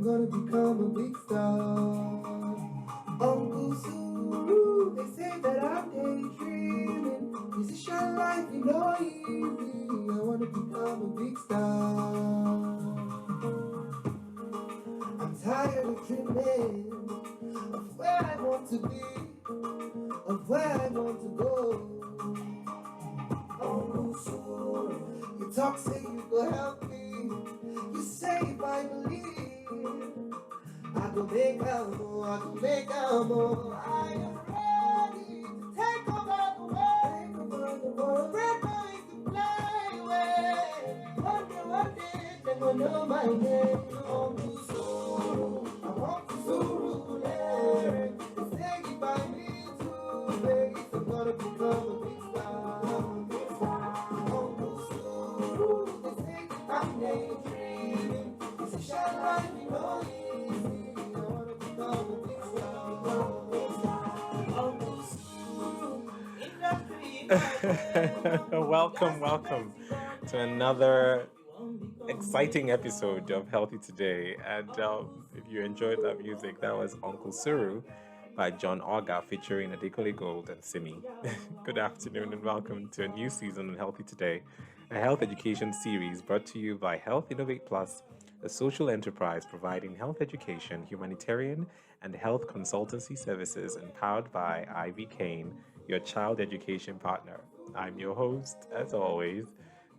I'm gonna become a big star. Uncle Suru, they say that I'm daydreaming. Musician life, you know, easy. I wanna become a big star. I'm tired of dreaming of where I want to be, of where I want to go. Uncle Suru, you talk, say you go help me. You say if I believe, I go make a move, I go make a move. I am ready to take over the world. We're going to fly away. One day, they will know my name. Uncle Suru, I want to Suru. Say if I need to, baby, I'm gonna become a big star. Uncle Suru, they say that I'm daydreaming. It's a shine light, you know easy. I wanna become a big star. Uncle Suru, Welcome to another exciting episode of Healthy Today. And if you enjoyed that music, that was Uncle Suru by John Auga featuring Adekole Gold and Simi. Good afternoon and welcome to a new season of Healthy Today, a health education series brought to you by Health Innovate Plus, a social enterprise providing health education, humanitarian, and health consultancy services empowered by Ivy Kane, your child education partner. I'm your host, as always,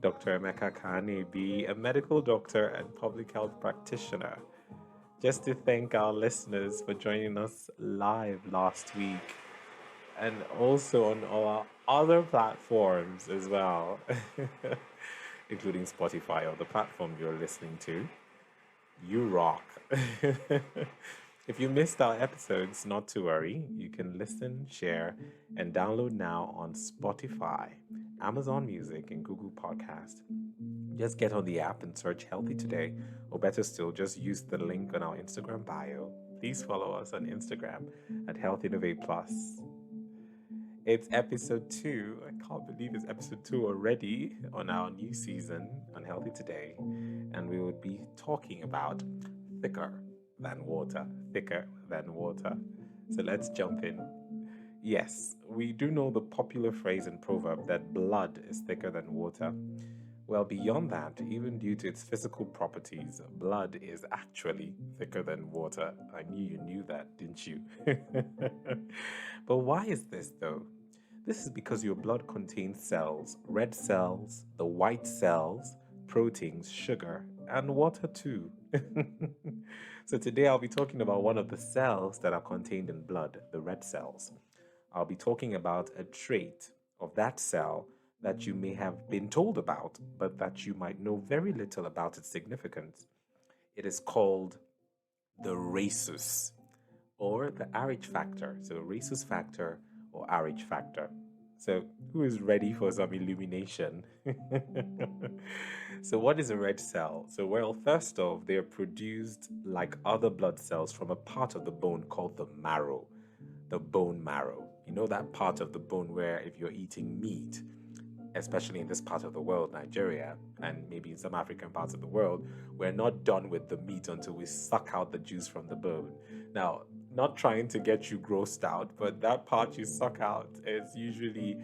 Dr. Emeka Kanebi, a medical doctor and public health practitioner. Just to thank our listeners for joining us live last week and also on our other platforms as well, including Spotify or the platform you're listening to. You rock. If you missed our episodes, not to worry. You can listen, share, and download now on Spotify, Amazon Music, and Google Podcast. Just get on the app and search Healthy Today, or better still, just use the link on our Instagram bio. Please follow us on Instagram at Health Innovate Plus. It's episode 2. I can't believe it's episode 2 already on our new season on Healthy Today. And we would be talking about thicker than water. Thicker than water. So let's jump in. Yes, we do know the popular phrase and proverb that blood is thicker than water. Well, beyond that, even due to its physical properties, blood is actually thicker than water. I knew you knew that, didn't you? But why is this though? This is because your blood contains cells, red cells, the white cells, proteins, sugar, and water too. So today I'll be talking about one of the cells that are contained in blood, the red cells. I'll be talking about a trait of that cell that you may have been told about, but that you might know very little about its significance. It is called the rhesus or the RH factor. So, rhesus factor or RH factor. So, who is ready for some illumination? So, what is a red cell? So, well, first off, they are produced like other blood cells from a part of the bone called the marrow, the bone marrow. You know that part of the bone where if you're eating meat, especially in this part of the world, Nigeria, and maybe in some African parts of the world, we're not done with the meat until we suck out the juice from the bone. Now, not trying to get you grossed out, but that part you suck out is usually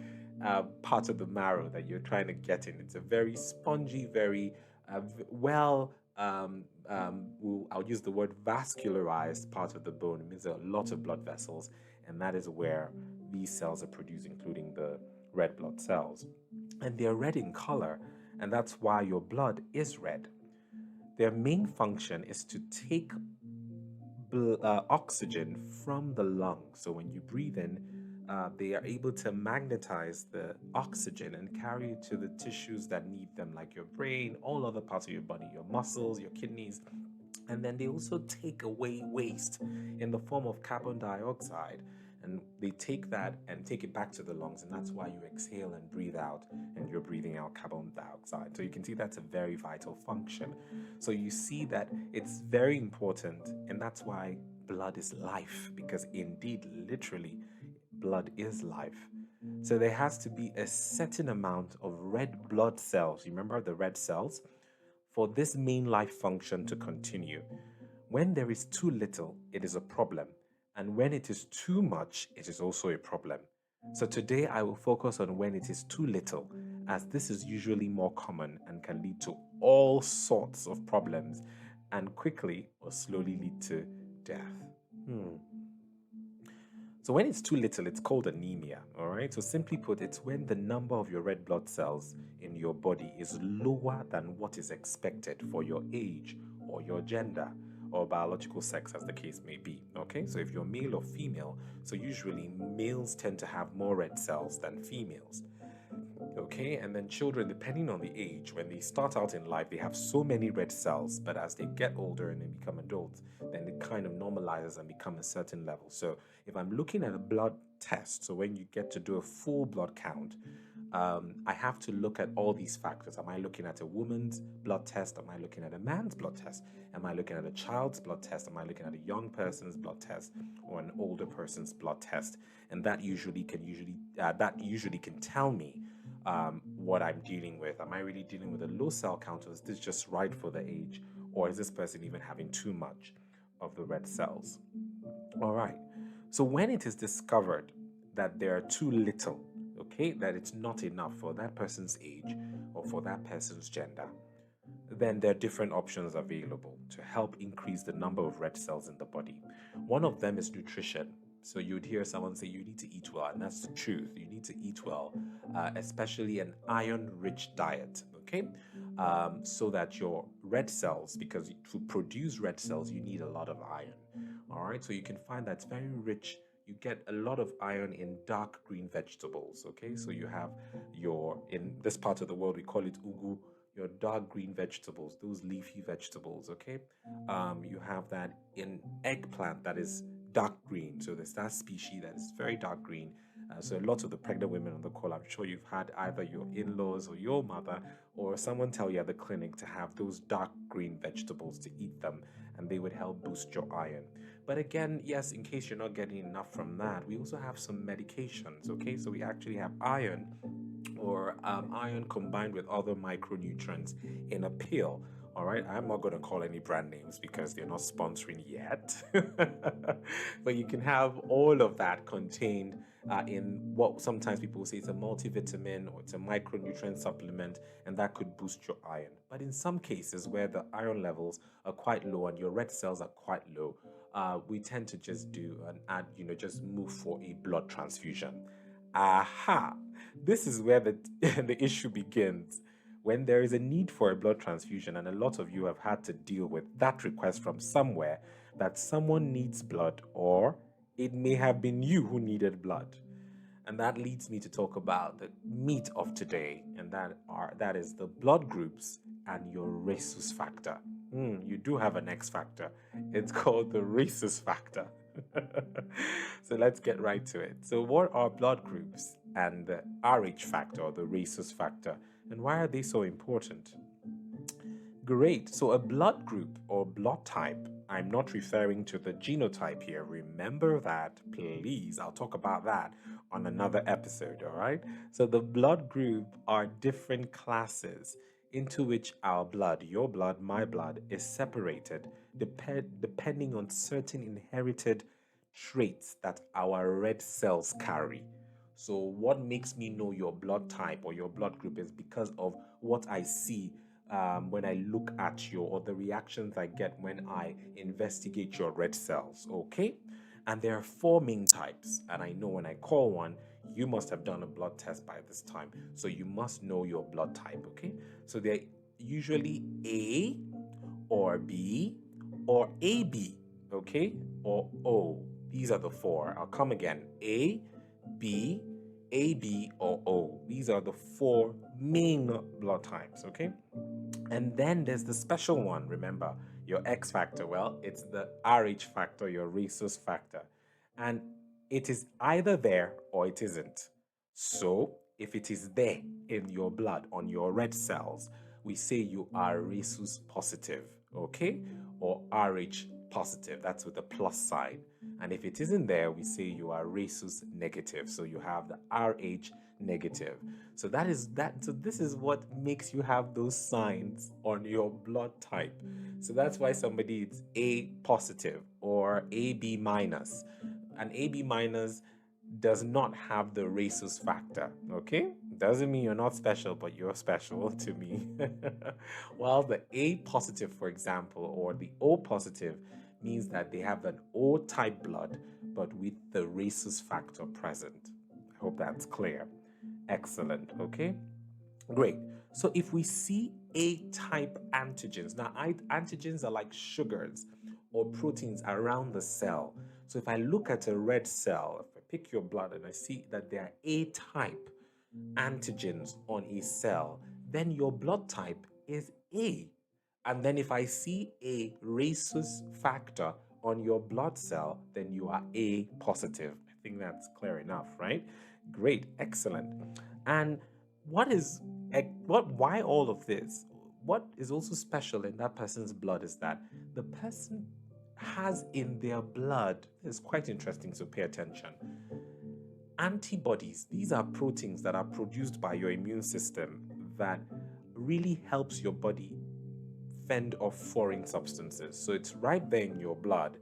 part of the marrow that you're trying to get in. It's a very spongy, very well, I'll use the word vascularized part of the bone. It means a lot of blood vessels, and that is where these cells are produced, including the red blood cells. And they're red in color, and that's why your blood is red. Their main function is to take oxygen from the lungs. So when you breathe in, they are able to magnetize the oxygen and carry it to the tissues that need them, like your brain, all other parts of your body, your muscles, your kidneys. And then they also take away waste in the form of carbon dioxide. And they take that and take it back to the lungs. And that's why you exhale and breathe out, and you're breathing out carbon dioxide. So you can see that's a very vital function. So you see that it's very important. And that's why blood is life, because indeed, literally, blood is life. So there has to be a certain amount of red blood cells. You remember the red cells? For this main life function to continue. When there is too little, it is a problem. And when it is too much, it is also a problem. So today I will focus on when it is too little, as this is usually more common and can lead to all sorts of problems and quickly or slowly lead to death. Hmm. So when it's too little, it's called anemia, all right? So simply put, it's when the number of your red blood cells in your body is lower than what is expected for your age or your gender or biological sex, as the case may be, okay? So if you're male or female, so usually males tend to have more red cells than females. Okay, and then children, depending on the age, when they start out in life, they have so many red cells, but as they get older and they become adults, then it kind of normalizes and become a certain level. So if I'm looking at a blood test, so when you get to do a full blood count, I have to look at all these factors. Am I looking at a woman's blood test? Am I looking at a man's blood test? Am I looking at a child's blood test? Am I looking at a young person's blood test or an older person's blood test? And that usually can tell me what I'm dealing with. Am I really dealing with a low cell count, or is this just right for the age, or is this person even having too much of the red cells? All right. So when it is discovered that there are too little, okay, that it's not enough for that person's age or for that person's gender, then there are different options available to help increase the number of red cells in the body. One of them is nutrition. So you'd hear someone say you need to eat well, and that's the truth. You need to eat well, especially an iron-rich diet. Okay, so that your red cells, because to produce red cells, you need a lot of iron. All right, so you can find that's very rich. You get a lot of iron in dark green vegetables. Okay, so you have in this part of the world we call it ugu, your dark green vegetables, those leafy vegetables, okay? You have that in eggplant that is dark green. So there's that species that is very dark green. So a lot of the pregnant women on the call, I'm sure you've had either your in-laws or your mother or someone tell you at the clinic to have those dark green vegetables to eat them, and they would help boost your iron. But again, yes, in case you're not getting enough from that, we also have some medications, okay? So we actually have iron or iron combined with other micronutrients in a pill. All right, I'm not going to call any brand names because they're not sponsoring yet. But you can have all of that contained in what sometimes people say it's a multivitamin or it's a micronutrient supplement, and that could boost your iron. But in some cases where the iron levels are quite low and your red cells are quite low, we tend to just do an add, just move for a blood transfusion. Aha! This is where the, the issue begins. When there is a need for a blood transfusion, and a lot of you have had to deal with that request from somewhere that someone needs blood, or it may have been you who needed blood. And that leads me to talk about the meat of today, and that is the blood groups and your rhesus factor. You do have an X factor. It's called the rhesus factor. So let's get right to it. So, what are blood groups and the RH factor or the rhesus factor, and why are they so important? Great. So, a blood group or blood type, I'm not referring to the genotype here. Remember that, please. I'll talk about that on another episode, all right? So, the blood group are different classes into which our blood, your blood, my blood, is separated depending on certain inherited traits that our red cells carry. So, what makes me know your blood type or your blood group is because of what I see when I look at you, or the reactions I get when I investigate your red cells, okay? And there are four main types. And I know when I call one, you must have done a blood test by this time. So you must know your blood type, okay? So they're usually A or B or AB, okay? Or O. These are the four. I'll come again. A, B, AB, or O. These are the four main blood types, okay? And then there's the special one, remember, your X factor. Well, it's the RH factor, your rhesus factor. And it is either there or it isn't. So, if it is there in your blood, on your red cells, we say you are rhesus positive, okay? Or RH positive, that's with the plus sign. And if it isn't there, we say you are rhesus negative. So you have the RH negative. So that is that. So this is what makes you have those signs on your blood type. So that's why somebody is A positive or AB minus. An AB minus does not have the rhesus factor. Okay, doesn't mean you're not special, but you're special to me. While the A positive, for example, or the O positive means that they have an O type blood, but with the rhesus factor present. I hope that's clear. Excellent. Okay. Great. So if we see A type antigens, now antigens are like sugars or proteins around the cell. So if I look at a red cell, if I pick your blood and I see that there are A type antigens on a cell, then your blood type is A. And then if I see a rhesus factor on your blood cell, then you are A positive. I think that's clear enough, right? Great, excellent. And what is why all of this? What is also special in that person's blood is that the person has in their blood, it's quite interesting, so pay attention. Antibodies, these are proteins that are produced by your immune system that really helps your body fend off foreign substances. So it's right there in your blood.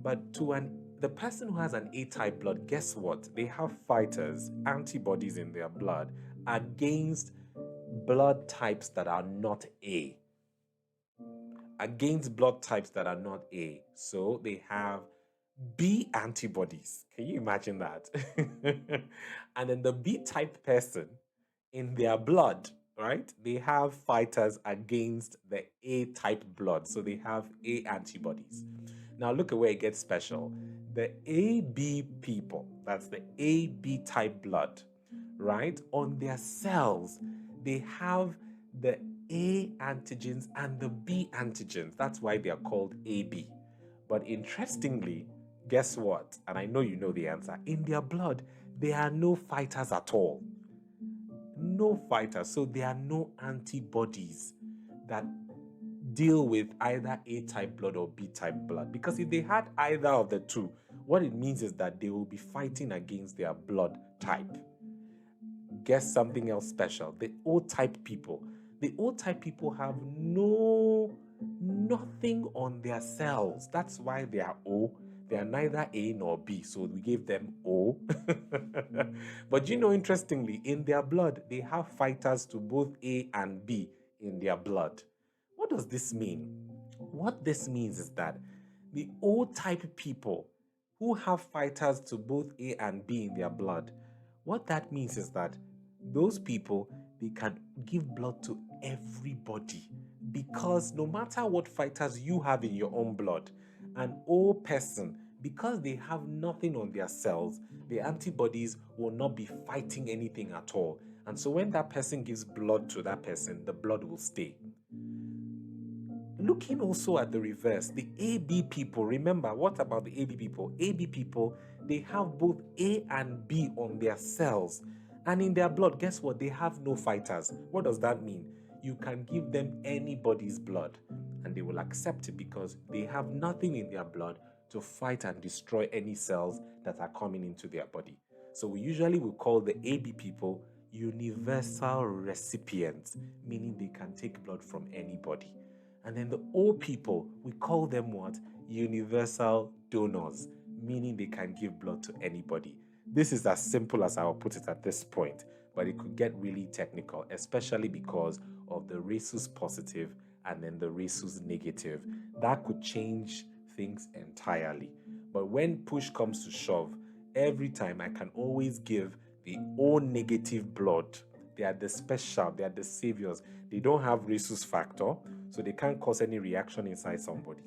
But the person who has an A-type blood, guess what? They have fighters, antibodies in their blood against blood types that are not A. Against blood types that are not A. So they have B antibodies. Can you imagine that? And then the B type person in their blood, right? They have fighters against the A type blood. So they have A antibodies. Now look at where it gets special. The AB people, that's the AB type blood, right? On their cells, they have the A antigens and the B antigens. That's why they are called AB. But interestingly, guess what? And I know you know the answer. In their blood, there are no fighters at all. No fighters. So there are no antibodies that deal with either A type blood or B type blood. Because if they had either of the two, what it means is that they will be fighting against their blood type. Guess something else special. The O type people. The O type people have nothing on their cells. That's why they are O. They are neither A nor B, so we gave them O. But you know, interestingly, in their blood, they have fighters to both A and B in their blood. What does this mean? What this means is that the O type people who have fighters to both A and B in their blood, what that means is that those people, they can give blood to everybody, because no matter what fighters you have in your own blood, an O person, because they have nothing on their cells, the antibodies will not be fighting anything at all. And so when that person gives blood to that person, the blood will stay. Looking also at the reverse, the AB people, remember, what about the AB people? AB people, they have both A and B on their cells. And in their blood, guess what? They have no fighters. What does that mean? You can give them anybody's blood and they will accept it because they have nothing in their blood to fight and destroy any cells that are coming into their body. So we usually will call the AB people universal recipients, meaning they can take blood from anybody. And then the O people, we call them what? Universal donors, meaning they can give blood to anybody. This is as simple as I'll put it at this point, but it could get really technical, especially because of the rhesus positive and then the rhesus negative. That could change things entirely. But when push comes to shove, every time I can always give the O negative blood. They are the special, they are the saviors. They don't have rhesus factor, so they can't cause any reaction inside somebody.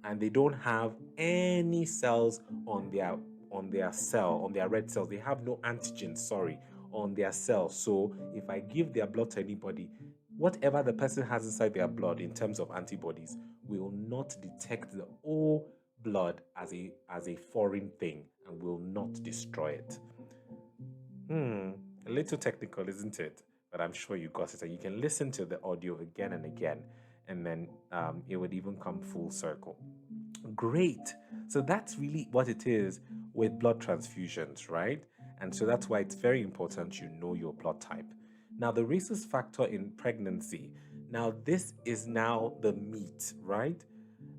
And they don't have any cells on their red cells. They have no antigens, sorry, on their cells. So if I give their blood to anybody, whatever the person has inside their blood in terms of antibodies will not detect the O blood as a foreign thing and will not destroy it. A little technical, isn't it? But I'm sure you got it. And you can listen to the audio again and again, and then it would even come full circle. Great. So that's really what it is with blood transfusions, right? And so that's why it's very important you know your blood type. Now, the rhesus factor in pregnancy. Now, this is now the meat, right?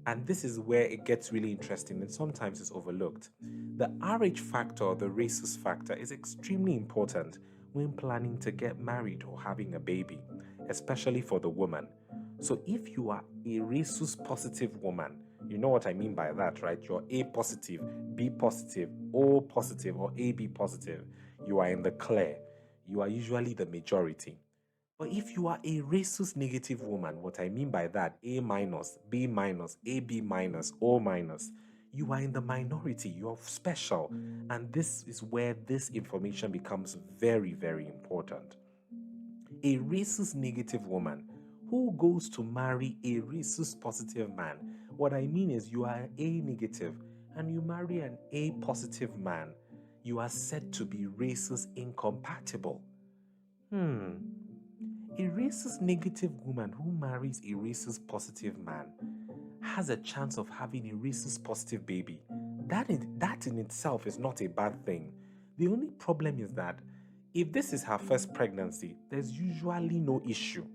And this is where it gets really interesting and sometimes it's overlooked. The RH factor, the rhesus factor, is extremely important when planning to get married or having a baby, especially for the woman. So if you are a rhesus positive woman, you know what I mean by that, right? You're A positive, B positive, O positive, or AB positive. You are in the clear. You are usually the majority. But if you are a rhesus negative woman, what I mean by that, A minus, B minus, AB minus, O minus, you are in the minority. You're special. And this is where this information becomes very, very important. A rhesus negative woman who goes to marry a rhesus positive man. What I mean is, you are A negative and you marry an A positive man. You are said to be rhesus incompatible. A rhesus negative woman who marries a rhesus positive man has a chance of having a rhesus positive baby. That in itself is not a bad thing. The only problem is that if this is her first pregnancy, there's usually no issue,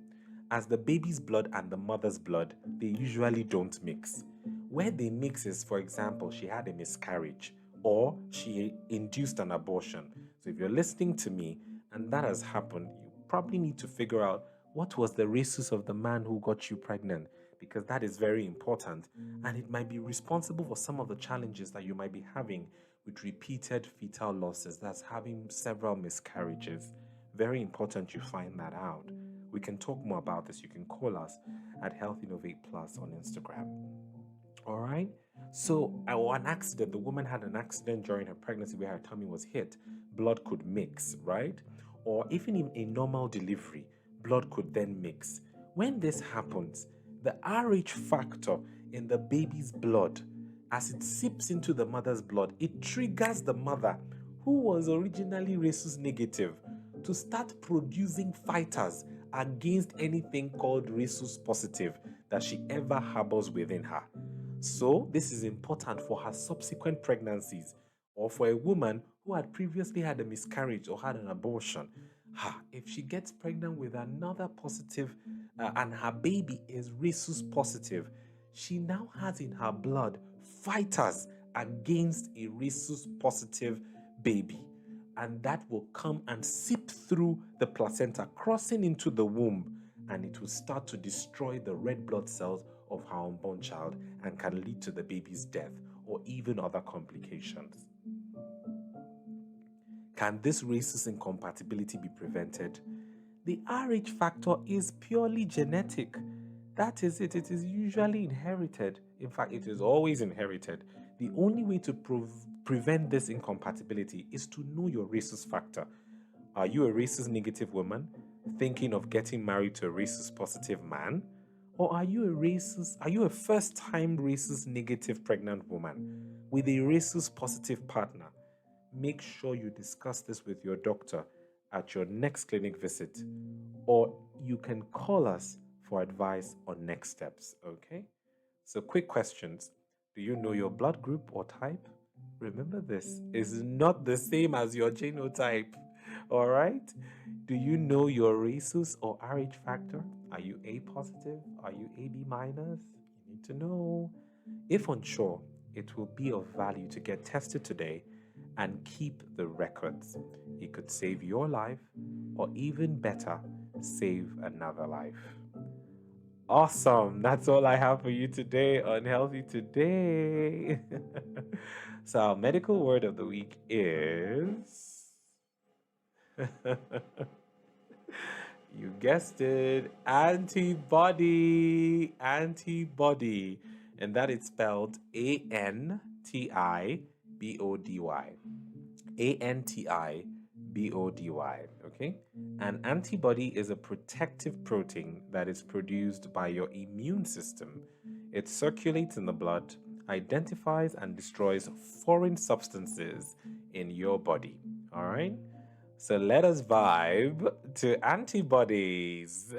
as the baby's blood and the mother's blood, they usually don't mix. Where they mix is, for example, she had a miscarriage or she induced an abortion. So if you're listening to me and that has happened, you probably need to figure out what was the rhesus of the man who got you pregnant, because that is very important and it might be responsible for some of the challenges that you might be having with repeated fetal losses. That's having several miscarriages. Very important you find that out. We can talk more about this. You can call us at Health Innovate Plus on Instagram. All right. So, an accident, the woman had an accident during her pregnancy where her tummy was hit. Blood could mix, right? Or even in a normal delivery, blood could then mix. When this happens, the RH factor in the baby's blood, as it seeps into the mother's blood, it triggers the mother, who was originally rhesus negative, to start producing fighters against anything called rhesus positive that she ever harbors within her. So, this is important for her subsequent pregnancies, or for a woman who had previously had a miscarriage or had an abortion. If she gets pregnant with another positive and her baby is rhesus positive, she now has in her blood fighters against a rhesus positive baby. And that will come and seep through the placenta, crossing into the womb, and it will start to destroy the red blood cells of her unborn child and can lead to the baby's death or even other complications. Can this rhesus incompatibility be prevented? The RH factor is purely genetic. That is it. It is usually inherited. In fact, it is always inherited. The only way to prevent this incompatibility is to know your rhesus factor. Are you a rhesus negative woman thinking of getting married to a rhesus positive man? Or are you a first time rhesus negative pregnant woman with a rhesus positive partner? Make sure you discuss this with your doctor at your next clinic visit, or you can call us for advice on next steps, okay? So, quick questions. Do you know your blood group or type? Remember, this is not the same as your genotype, all right? Do you know your rhesus or RH factor? Are you A positive? Are you AB minus? You need to know. If unsure, it will be of value to get tested today and keep the records. It could save your life, or even better, save another life. Awesome. That's all I have for you today on Healthy Today. So, our medical word of the week is you guessed it, antibody. Antibody. And that is spelled ANTIBODY. ANTIBODY. Okay? An antibody is a protective protein that is produced by your immune system. It circulates in the blood, identifies and destroys foreign substances in your body. All right? So let us vibe to antibodies.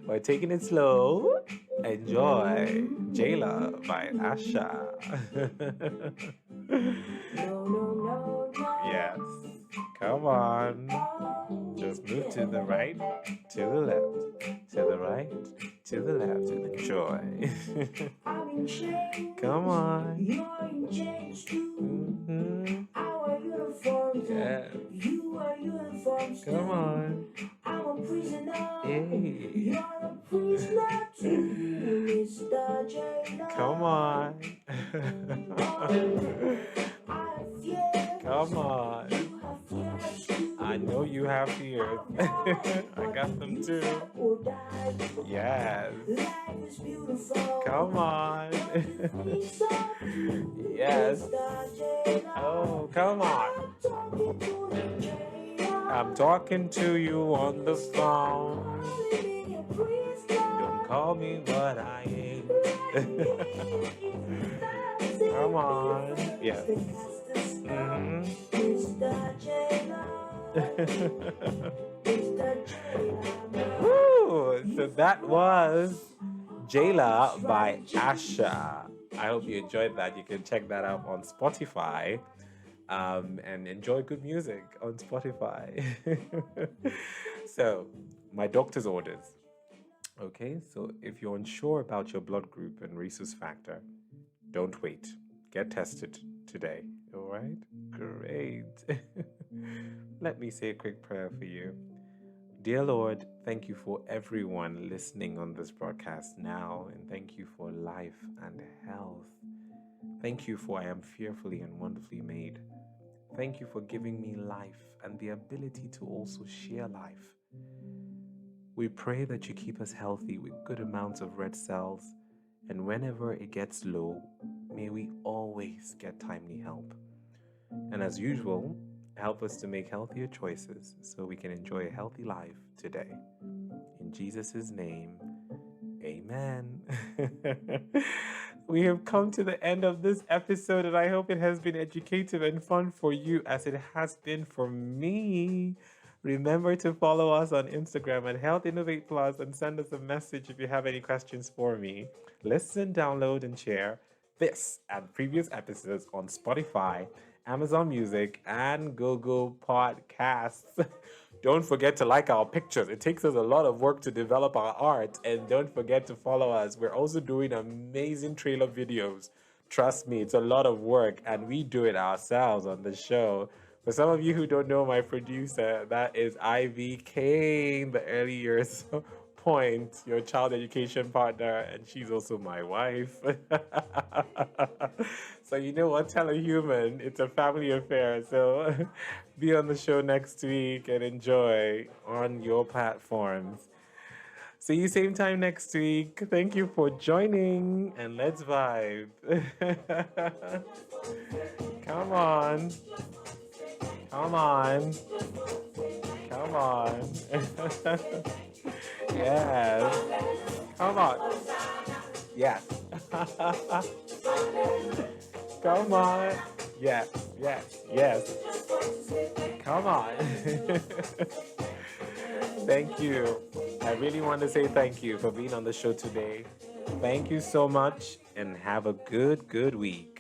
We're taking it slow. Enjoy Jayla by Asha. No, no, no, Yes. Come on. Just move to the right, to the left, to the right, to the left, and enjoy. Come on. Mm-hmm. Yeah. Come on. I'm a prisoner. Hey. You're a prisoner too, Mr. J. Come on. Come on. I know you have fears. I got them too. Yes. Come on. Yes. Oh, come on. I'm talking to you on the phone. Don't call me what I ain't. Come on. Yes. Mm-hmm. Woo! So that was Jayla by Asha. I hope you enjoyed that. You can check that out on Spotify and enjoy good music on Spotify. So, my doctor's orders. Okay, so if you're unsure about your blood group and rhesus factor, don't wait. Get tested today. All right? Great. Let me say a quick prayer for you. Dear Lord, thank you for everyone listening on this broadcast now, and thank you for life and health. Thank you for I am fearfully and wonderfully made. Thank you for giving me life and the ability to also share life. We pray that you keep us healthy with good amounts of red cells, and whenever it gets low, may we always get timely help. And as usual, help us to make healthier choices so we can enjoy a healthy life today. In Jesus' name, amen. We have come to the end of this episode, and I hope it has been educative and fun for you as it has been for me. Remember to follow us on Instagram at Health Innovate Plus and send us a message if you have any questions for me. Listen, download, and share this and previous episodes on Spotify, Amazon Music, and Google Podcasts. Don't forget to like our pictures. It takes us a lot of work to develop our art. And don't forget to follow us. We're also doing amazing trailer videos. Trust me, it's a lot of work, and we do it ourselves on the show. For some of you who don't know my producer, that is Ivy Kane, the early years point, your child education partner, and she's also my wife. So you know what? Tell a human, it's a family affair. So be on the show next week and enjoy on your platforms. See you same time next week. Thank you for joining, and let's vibe. Come on. Come on. Come on. Yes. Come on. Yes. Come on. Yes. Yes. Yes. Come on. Thank you. I really want to say thank you for being on the show today. Thank you so much, and have a good week.